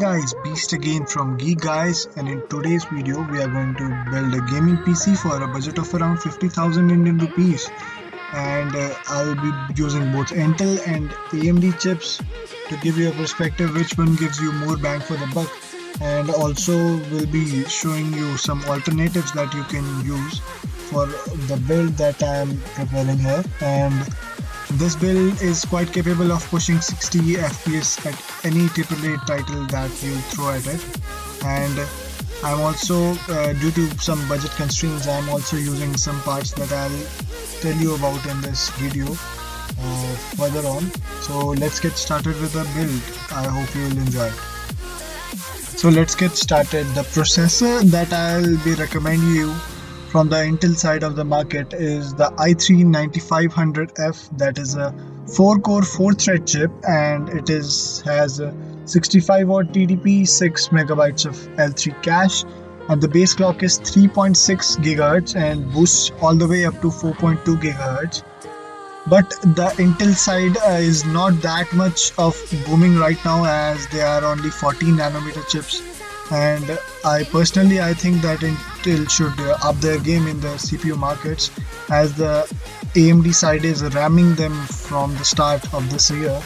Guys, Beast again from Geek Guys, and in today's video we are going to build a gaming PC for a budget of around 50,000 Indian rupees, and I'll be using both Intel and AMD chips to give you a perspective which one gives you more bang for the buck, and also will be showing you some alternatives that you can use for the build that I am preparing here. And this build is quite capable of pushing 60 FPS at any AAA title that you throw at it, and I'm also, due to some budget constraints, I'm also using some parts that I'll tell you about in this video further on. So let's get started with the build. I hope you will enjoy it. So let's get started. The processor that I'll be recommending you from the Intel side of the market is the i3-9500F. That is a 4-core 4-thread chip, and it has a 65 watt TDP, 6 megabytes of L3 cache, and the base clock is 3.6 GHz and boosts all the way up to 4.2 GHz. But the Intel side is not that much of booming right now, as they are only 14 nanometer chips, and I think that Intel should up their game in the CPU markets, as the AMD side is ramming them from the start of this year.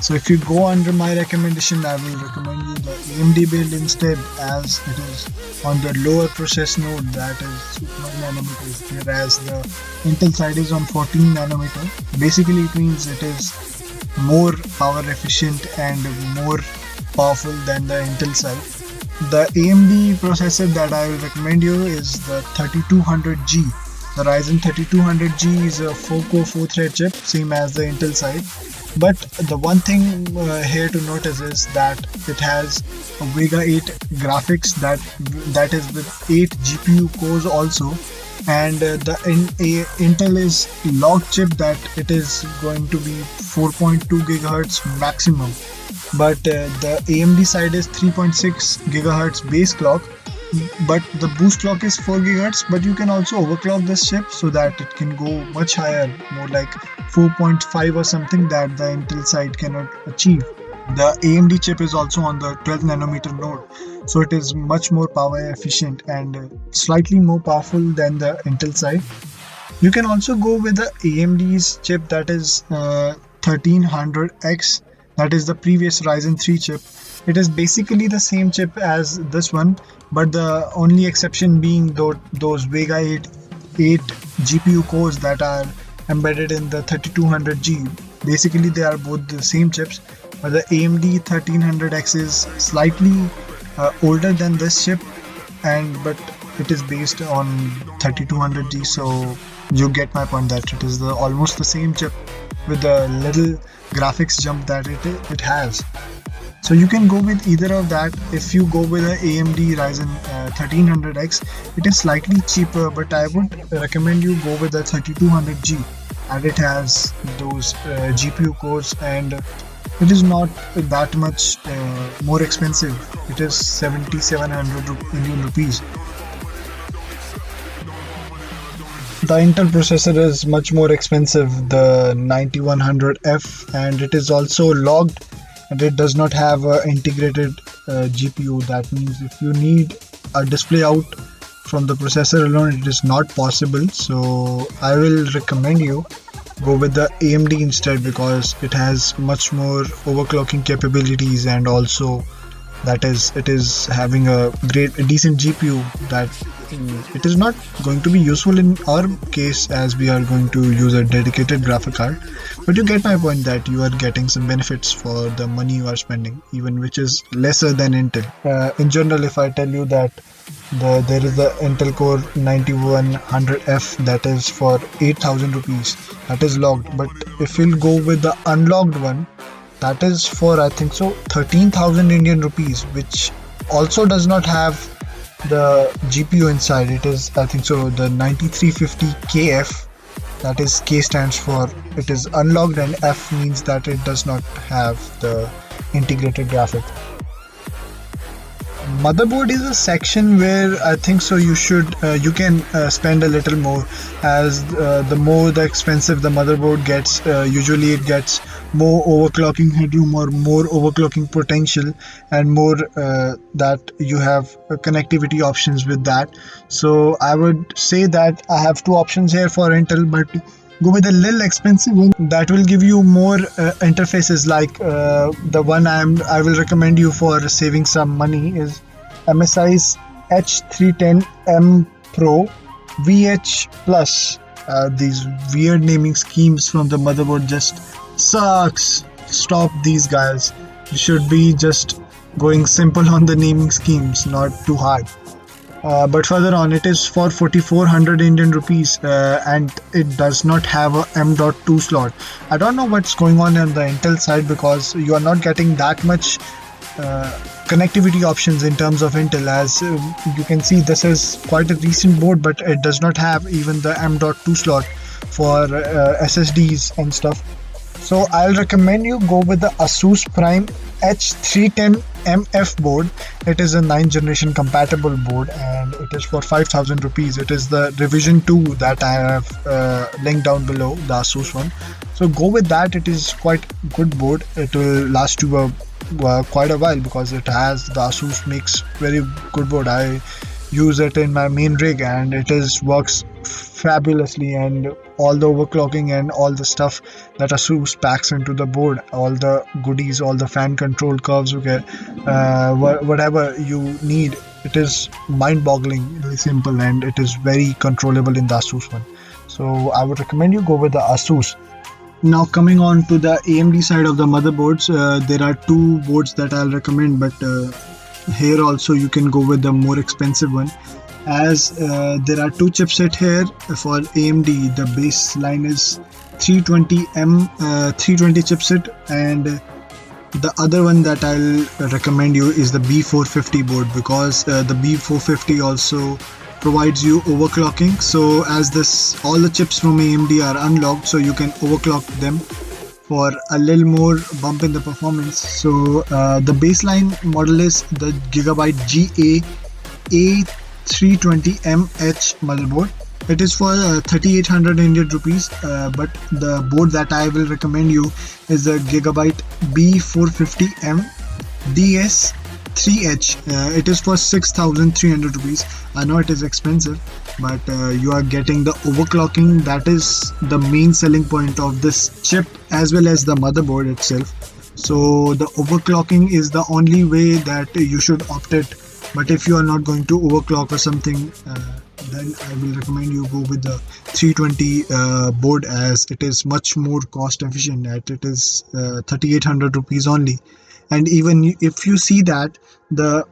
So if you go under my recommendation, I will recommend you the AMD build instead, as it is on the lower process node, that is 9 nanometers, whereas the Intel side is on 14 nanometer. Basically it means it is more power efficient and more powerful than the Intel side. The AMD processor that I will recommend you is the 3200G. The Ryzen 3200G is a 4-core 4-thread chip, same as the Intel side. But the one thing here to notice is that it has a Vega 8 graphics that is with 8 GPU cores also, and the Intel is locked chip that it is going to be 4.2 GHz maximum. But the AMD side is 3.6 GHz base clock, but the boost clock is 4 GHz, but you can also overclock this chip so that it can go much higher, more like 4.5 or something, that the Intel side cannot achieve. The AMD chip is also on the 12 nanometer node, so it is much more power efficient and slightly more powerful than the Intel side. You can also go with the AMD's chip, that is 1300X. That is the previous Ryzen 3 chip. It is basically the same chip as this one, but the only exception being those Vega 8 GPU cores that are embedded in the 3200G. Basically they are both the same chips, but the AMD 1300X is slightly older than this chip, but it is based on 3200G, so you get my point that it is almost the same chip with a little graphics jump that it has. So you can go with either of that. If you go with the AMD Ryzen 1300X, it is slightly cheaper, but I would recommend you go with the 3200G, and it has those GPU cores, and it is not that much more expensive. It is 7,700 Indian rupees. The Intel processor is much more expensive, the 9100F, and it is also logged, and it does not have an integrated GPU. That means if you need a display out from the processor alone, it is not possible. So I will recommend you go with the AMD instead, because it has much more overclocking capabilities, and also that it is having a decent GPU that it is not going to be useful in our case, as we are going to use a dedicated graphic card. But you get my point that you are getting some benefits for the money you are spending, even which is lesser than Intel. In general, if I tell you that there is the Intel Core 9100F that is for 8,000 rupees, that is logged. But if you'll go with the unlogged one, that is for 13,000 Indian rupees, which also does not have the GPU inside. It is the 9350KF, that is K stands for it is unlocked, and F means that it does not have the integrated graphic. Motherboard is a section where I think so you can spend a little more, as the more the expensive the motherboard gets, usually it gets more overclocking headroom or more overclocking potential, and more that you have connectivity options with that. So I would say that I have two options here for Intel, but go with a little expensive one that will give you more interfaces, like the one I will recommend you for saving some money is MSI's H310M Pro VH Plus. These weird naming schemes from the motherboard just sucks. Stop these guys. You should be just going simple on the naming schemes, not too hard. But further on, it is for 4400 Indian rupees, and it does not have a M.2 slot. I don't know what's going on the Intel side, because you are not getting that much connectivity options in terms of Intel. As you can see, this is quite a recent board, but it does not have even the M.2 slot for SSDs and stuff. So I'll recommend you go with the Asus Prime H310MF board. It is a 9th generation compatible board, and it is for 5000 rupees. It is the revision 2 that I have linked down below, the Asus one. So go with that. It is quite good board. It will last you quite a while, because it has the Asus makes very good board. I use it in my main rig, and it is works fabulously, and all the overclocking and all the stuff that Asus packs into the board, all the goodies, all the fan control curves you get, whatever you need, it is mind-bogglingly simple, and it is very controllable in the Asus one. So I would recommend you go with the Asus. Now coming on to the AMD side of the motherboards, there are two boards that I'll recommend, but here also you can go with the more expensive one, as there are two chipset here for AMD. The baseline is 320M 320 chipset, and the other one that I'll recommend you is the B450 board, because the B450 also provides you overclocking. So as this, all the chips from AMD are unlocked, so you can overclock them for a little more bump in the performance. So the baseline model is the Gigabyte GA A320MH motherboard. It is for 3800 Indian rupees, but the board that I will recommend you is the Gigabyte B450M DS3H. It is for 6300 rupees. I know it is expensive, but you are getting the overclocking. That is the main selling point of this chip, as well as the motherboard itself. So the overclocking is the only way that you should opt it. But if you are not going to overclock or something, then I will recommend you go with the 320 board, as it is much more cost efficient. It is 3800 rupees only. And even if you see that, the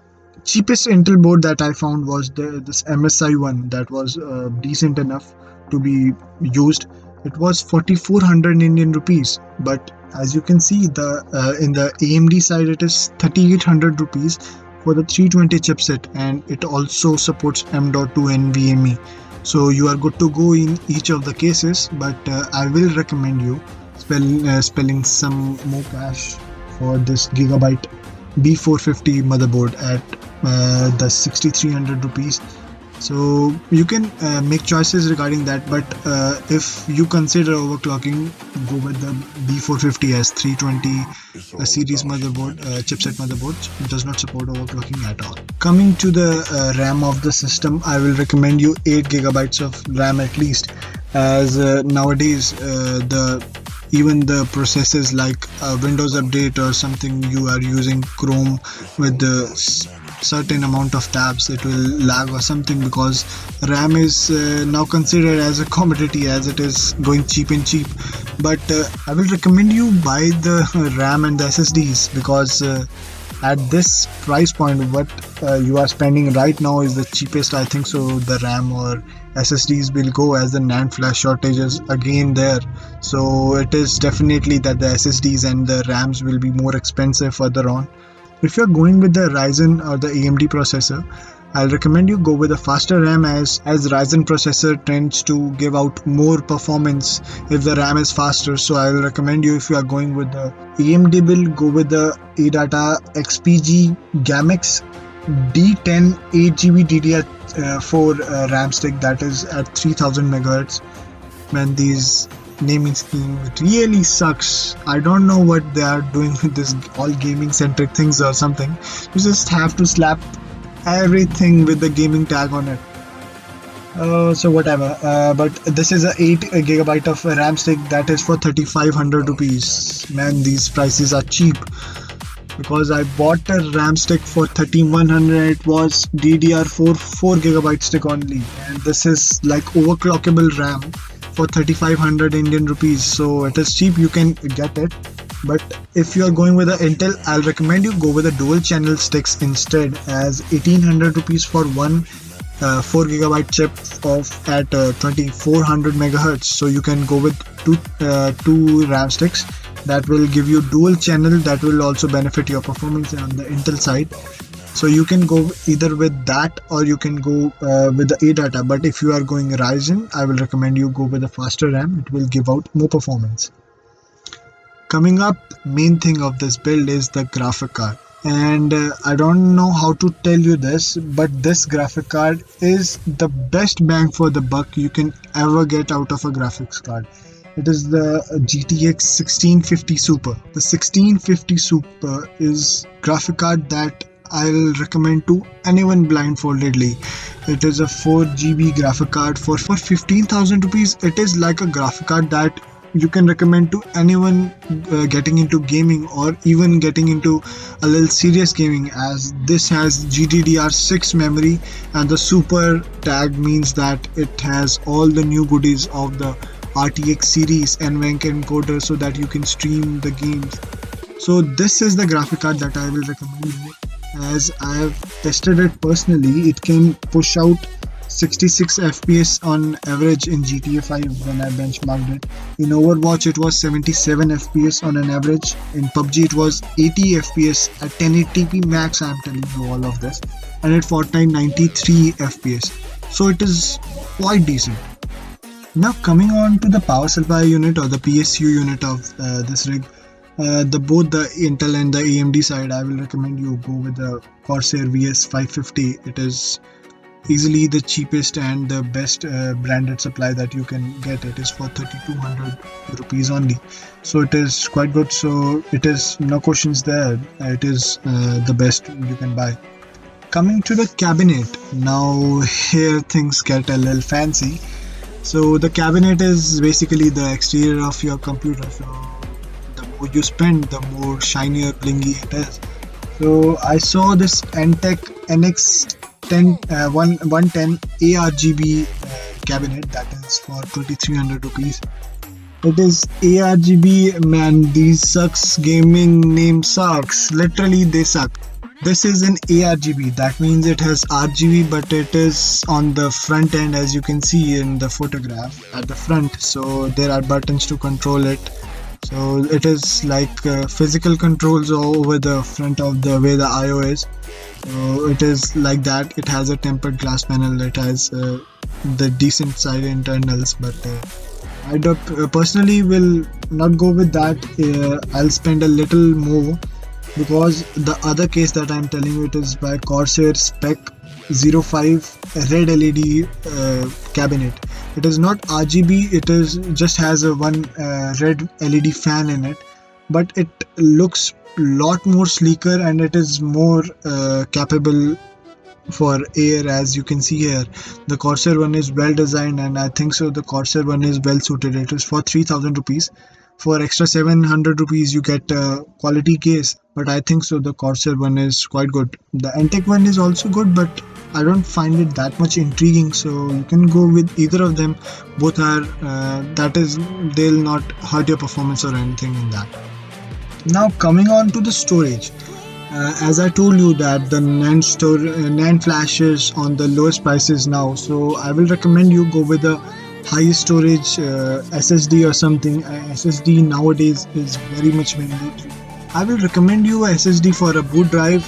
cheapest Intel board that I found was this MSI one, that was decent enough to be used. It was 4400 Indian rupees, but as you can see, the in the AMD side it is 3800 rupees for the 320 chipset, and it also supports M.2 NVMe. So you are good to go in each of the cases, but I will recommend you spelling some more cash for this Gigabyte B450 motherboard at the 6300 rupees. So you can make choices regarding that, but if you consider overclocking, go with the B450 as 320 series motherboard, chipset motherboard. It does not support overclocking at all. Coming to the RAM of the system, I will recommend you 8 gigabytes of RAM at least, as nowadays even the processes like Windows update or something, you are using Chrome with the certain amount of tabs, it will lag or something, because RAM is now considered as a commodity, as it is going cheap and cheap. But I will recommend you buy the RAM and the SSDs, because at this price point, what you are spending right now is the cheapest. I think so the RAM or SSDs will go, as the NAND flash shortages again there. So it is definitely that the SSDs and the RAMs will be more expensive further on. If you're going with the Ryzen or the AMD processor, I'll recommend you go with a faster RAM, as Ryzen processor tends to give out more performance if the RAM is faster. So I will recommend you, if you are going with the AMD build, go with the Adata XPG Gamix D10 8GB DDR4 RAM stick that is at 3000 megahertz. Man, these naming scheme really sucks. I don't know what they are doing with this all gaming centric things or something. You just have to slap everything with the gaming tag on it. So whatever. But this is a 8 gigabyte of RAM stick that is for 3500 rupees. Man, these prices are cheap. Because I bought a RAM stick for 3100. It was DDR4 4GB stick only, and this is like overclockable RAM for 3500 Indian rupees. So it is cheap, you can get it. But if you are going with the Intel, I'll recommend you go with the dual channel sticks instead, as 1800 rupees for one 4GB chip of at 2400 megahertz. So you can go with two RAM sticks that will give you dual channel, that will also benefit your performance on the Intel side. So you can go either with that or you can go with the Adata. But if you are going Ryzen, I will recommend you go with the faster RAM. It will give out more performance. Coming up, main thing of this build is the graphic card. And I don't know how to tell you this, but this graphic card is the best bang for the buck you can ever get out of a graphics card. It is the GTX 1650 Super. The 1650 Super is graphic card that I'll recommend to anyone blindfoldedly. It is a 4GB graphic card for 15,000 rupees. It is like a graphic card that you can recommend to anyone getting into gaming or even getting into a little serious gaming, as this has GDDR6 memory, and the Super tag means that it has all the new goodies of the RTX series NVMe encoder, so that you can stream the games. So this is the graphic card that I will recommend you, as I have tested it personally. It can push out 66 FPS on average in GTA 5 when I benchmarked it. In Overwatch it was 77 FPS on an average. In PUBG it was 80 FPS at 1080p max. I am telling you all of this. And at Fortnite 93 FPS. So it is quite decent. Now coming on to the power supply unit or the PSU unit of this rig. Both the Intel and the AMD side, I will recommend you go with the Corsair VS550. It is easily the cheapest and the best branded supply that you can get. It is for 3200 rupees only, so it is quite good. So it is no questions there, it is the best you can buy. Coming to the cabinet, now here things get a little fancy. So the cabinet is basically the exterior of your computer, so the more you spend, the more shinier blingy it is. So I saw this Antec NX110 ARGB cabinet that is for 2300 rupees. It is ARGB, man, these sucks. Gaming name sucks, literally they suck. This is an ARGB, that means it has RGB, but it is on the front end, as you can see in the photograph at the front. So there are buttons to control it. So it is like physical controls over the front of the way the IO is. So it is like that. It has a tempered glass panel. It has the decent side internals, but I don't, personally will not go with that. I'll spend a little more, because the other case that I'm telling you, it is by Corsair Spec 05 red LED cabinet. It is not RGB, it is just has a one red LED fan in it, but it looks lot more sleeker and it is more capable for air. As you can see here, the Corsair one is well designed, and I think so the Corsair one is well suited. It is for 3000 rupees. For extra 700 rupees you get a quality case, but I think so the Corsair one is quite good. The Antec one is also good, but I don't find it that much intriguing, so you can go with either of them. Both are that is, they'll not hurt your performance or anything in that. Now coming on to the storage, as I told you that the NAND flash is on the lowest prices now, so I will recommend you go with the high storage SSD or something. SSD nowadays is very much mandatory. I will recommend you a SSD for a boot drive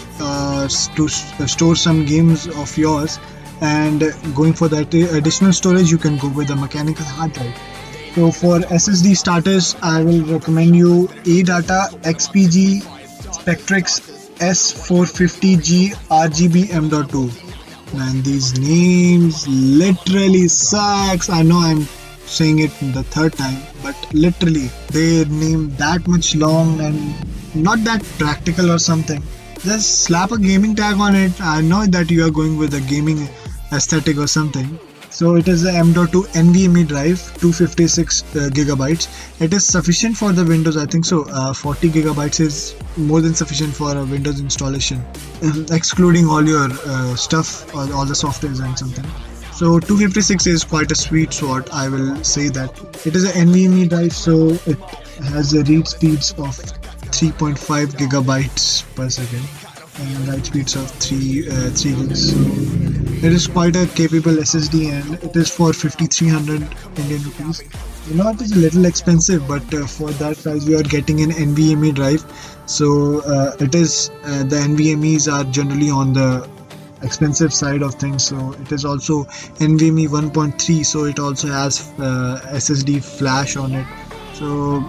to store some games of yours, and going for that additional storage you can go with a mechanical hard drive. So for SSD starters, I will recommend you Adata XPG Spectrix S450G RGB M.2. Man, these names literally sucks. I know I'm saying it the third time, but literally they name that much long and not that practical or something. Just slap a gaming tag on it. I know that you are going with a gaming aesthetic or something. So it is a M.2 NVMe drive, 256 gigabytes. It is sufficient for the Windows, I think so. 40 gigabytes is more than sufficient for a Windows installation, excluding all your stuff, all the softwares and something. So 256 is quite a sweet spot. I will say that it is an NVMe drive, so it has a read speeds of 3.5 gigabytes per second and write speeds of 3 gigs. So it is quite a capable SSD, and it is for 5300 Indian rupees. You know, it is a little expensive, but for that price you are getting an NVMe drive. So it is the NVMEs are generally on the expensive side of things. So it is also NVMe 1.3, so it also has SSD flash on it. So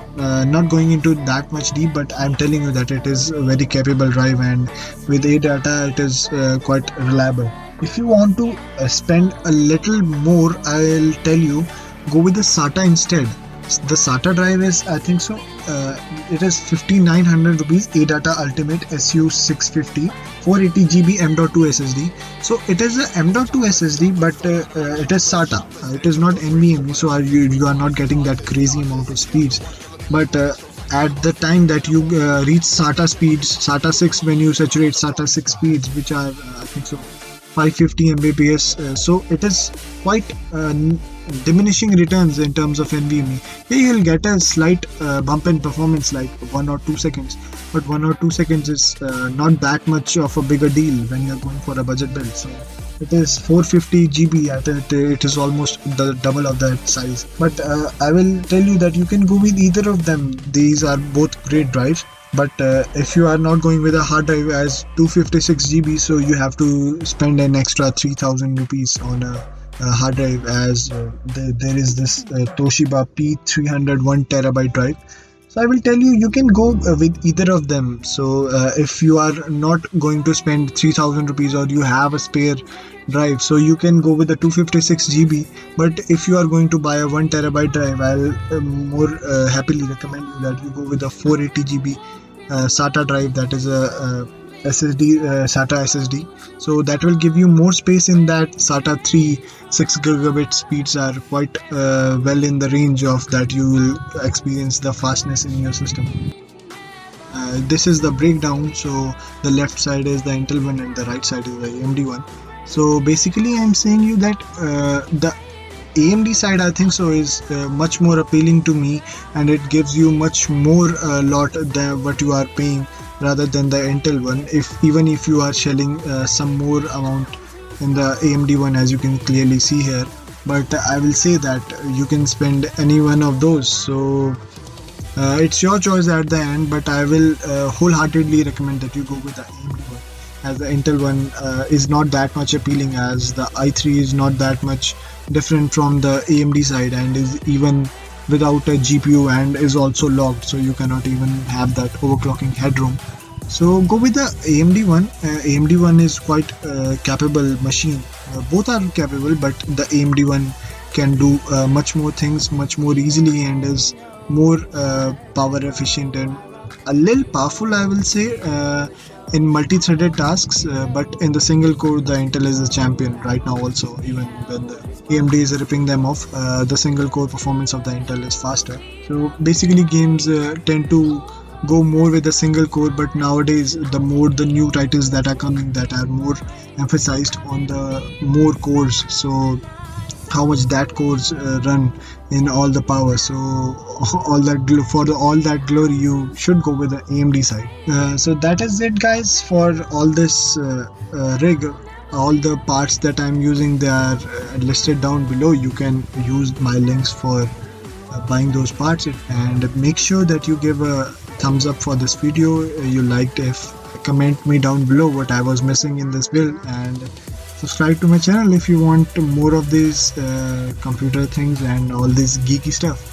not going into that much deep, but I'm telling you that it is a very capable drive, and with Adata it is quite reliable. If you want to spend a little more, I'll tell you, go with the Sata instead. The Sata drive is, I think so, it is 5900 rupees Adata Ultimate SU650 480 GB M.2 SSD. So it is a M.2 SSD, but it is Sata. It is not NVMe, so you are not getting that crazy amount of speeds. But at the time that you reach Sata speeds, Sata 6, when you saturate Sata 6 speeds, which are I think so 550 Mbps, so it is quite diminishing returns in terms of NVMe. Yeah, you'll get a slight bump in performance, like 1 or 2 seconds, but 1 or 2 seconds is not that much of a bigger deal when you're going for a budget build. So it is 450 GB, it is almost the double of that size. But I will tell you that you can go with either of them. These are both great drives. But if you are not going with a hard drive as 256 GB, so you have to spend an extra 3000 rupees on a hard drive, as there is this Toshiba P300 1 terabyte drive. So I will tell you, you can go with either of them. So if you are not going to spend 3000 rupees, or you have a spare drive, so you can go with the 256 GB. But if you are going to buy a 1 terabyte drive, I'll more happily recommend you that you go with a 480 GB SATA drive, that is a SSD, SATA SSD. So that will give you more space in that. SATA 3 6 gigabit speeds are quite well in the range of that you will experience the fastness in your system. This is the breakdown. So the left side is the Intel one and the right side is the AMD one. So basically I'm saying you that the AMD side, I think so, is much more appealing to me, and it gives you much more lot than what you are paying, rather than the Intel one. Even if you are shelling some more amount in the AMD one, as you can clearly see here, but I will say that you can spend any one of those. So it's your choice at the end, but I will wholeheartedly recommend that you go with the AMD one, as the Intel one is not that much appealing, as the i3 is not that much different from the AMD side, and is even without a GPU, and is also locked, so you cannot even have that overclocking headroom. So go with the AMD one. AMD one is quite capable machine. Both are capable, but the AMD one can do much more things much more easily, and is more power efficient and a little powerful, I will say, in multi-threaded tasks. But in the single core, the Intel is the champion right now also. Even when the AMD is ripping them off, the single core performance of the Intel is faster. So basically games tend to go more with the single core, but nowadays the new titles that are coming, that are more emphasized on the more cores, so how much that cores run in all the power. So all that glory, you should go with the AMD side. So that is it, guys, for all this rig. All the parts that I'm using, they are listed down below. You can use my links for buying those parts, and make sure that you give a thumbs up for this video. You liked. If comment me down below what I was missing in this build, and subscribe to my channel if you want more of these computer things and all this geeky stuff.